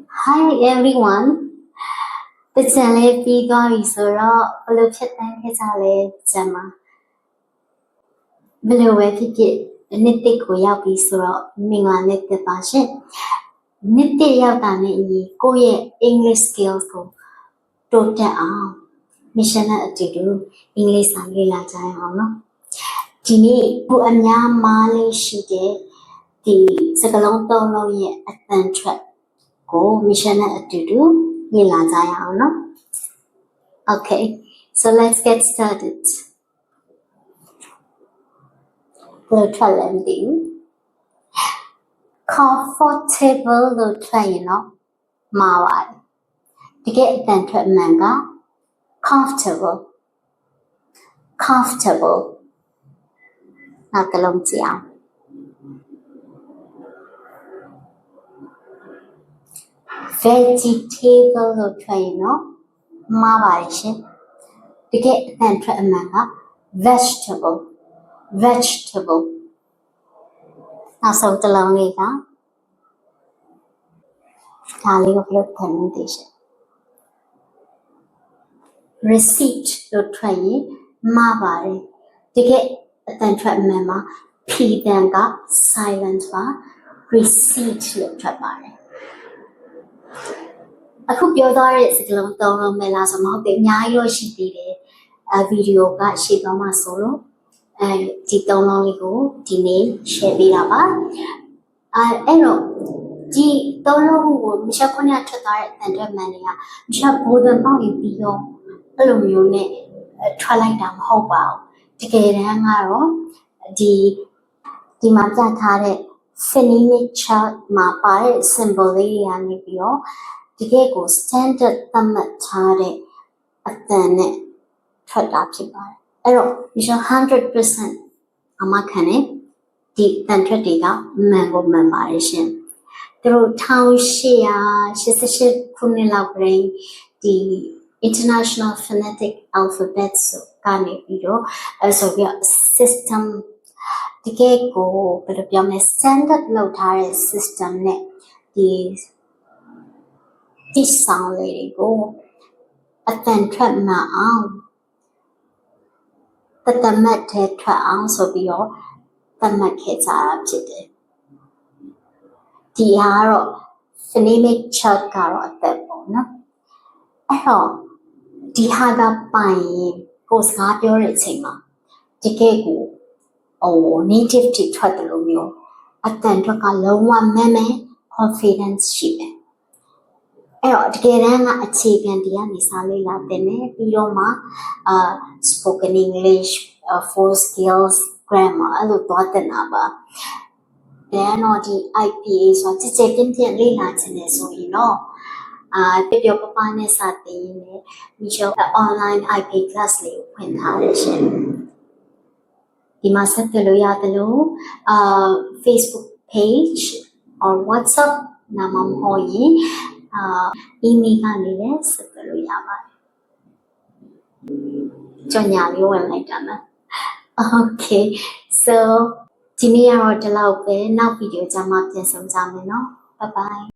Hi everyone တကြံလေးပြီးသွားပြီဆိုတော့ဘယ်လိုဖြစ်တန်းခဲ့ကြလဲကြံမှာဘယ်လိုပဲဖြစ်ဖြစ်နှစ်တစ်ကိုရောက်ပြီဆိုတော့မင်္ဂလာနေ့တက်ပါရှင်နှစ်တစ်ရောက်တာနဲ့အညီကိုယ့်ရဲ့ English skills ကိုတိုးတက်အောင် mission နဲ့အတူတူအင်္ဂလိပ်စာလေ့လာကြရအောင်နော်ဒီနေ့ကိုအများမားလေးရှိတဲ့ဒီစကားလုံးသုံးလုံးရဲ့အတန်ထွက်ကို mission နဲ့အတူတူလေ့လာကြရအောင်နော် Okay so let's get started ဘယ်ထွက်လဲမသိဘူး comfortable လို့ထွက်ရင်တော့မှားပါတယ်တကယ်အတန်ထွက်မှန်က comfortable နောက်ကလုံးကြည့်အောင် vegetable လို့ထွက်ရင်တော့မှားပါတယ်ရှင်တကယ်အတန်ထွက်အမှန်က vegetable နောက်ဆုံးတစ်လုံးလေးကဒါလေးကိုဘယ်လိုဖတ်မသိရှင် receipt လို့ထွက်ရင်မှားပါတယ်တကယ်အတန်ထွက်အမှန်မှာ p တန်က silent ပါ receipt လို့ထွက်ပါတယ်အခုပြောသွားတဲ့စကားလုံးသုံးလုံးပဲလားဆိုမဟုတ်ဘူးအများကြီးလို့ရှိသေးတယ်ဗီဒီယိုကရှေ့သွားမှာဆိုလို့ဒီသုံးလုံးလေးကိုဒီနေ့ share ပေးတာပါအဲ့တော့ဒီသုံးလုံးကိုမရှက်ခွန်းရထွက်သွားတဲ့အတန်ထွက်မှန်တွေကမရှက်ဘိုးသွန်ပေါက်ရင်ပြီးတော့အဲ့လိုမျိုးနဲ့ထွက်လိုက်တာမဟုတ်ပါဘူးတကယ်တမ်းကတော့ဒီမှာပြထားတဲ့ phonemic chart မှာပါတဲ့ symbol လေးတွေကနေပြီးတော့တကယ်ကို standard သတ်မှတ်ထားတဲ့အတန်နဲ့ထွက်တာဖြစ်ပါတယ်အဲ့တော့ mission 100% အမခံနဲ့ဒီအတန်ထွက်တွေကမှန်ကိုမှန်ပါတယ်ရှင်သူတို့1888ခုနှစ်လောက်ကလေးဒီ International Phonetic Alphabet ဆိုကနေပြီးတော့ဆိုပြီး system တကယ်ကိုဘယ်လိုပြောမလဲ standard လုပ်ထားတဲ့ system နဲ့ဒီsound လေးတွေကိုအတန်ထွက်မှန်အောင်တမတ်ထဲထွက်အောင်ဆိုပြီးတော့သတ်မှတ်ခဲ့ကြတာဖြစ်တယ်ဒီဟာကတော့ phonemic chart ကတော့အသက်ပေါ့နော်အဲ့တော့ဒီဟာကပိုင်ကိုစကားပြောတဲ့အချိန်မှာတကယ်ကိုnative တွေထွက်တယ်လို့မျိုးအတန်ထွက်ကလုံးဝမဲမဲ confidence ရှိတယ်အဲ့တော့တကယ်တမ်းကအခြေခံဒီကနေစာလေ့လာတင်တယ်ပြီးတော့မှspoken English full skills grammar အဲ့လိုသွားတင်တာပါတော့ဒီ IPA ဆိုကြည်ကြည်ပြင်းပြင်းလေ့လာခြင်းနဲ့ဆိုရင်တော့ပြောပပနဲ့စတင်ရင်းနဲ့မိရှု online IPA class လေးကိုဖွင့်ထားတယ်ရှင်ဒီမှာဆက်သွယ်လို့ရတယ်လို့Facebook page or WhatsApp နာမမဟုတ်ရင် email ကနေလည်းဆက်သွယ်လို့ရပါတယ်ကြော်ညာလေးဝင်လိုက်တာနော် Okay so ဒီနေ့ကတော့ဒီလောက်ပဲနောက်ဗီဒီယိုကြမှာပြန်ဆုံကြမယ်နော် Bye bye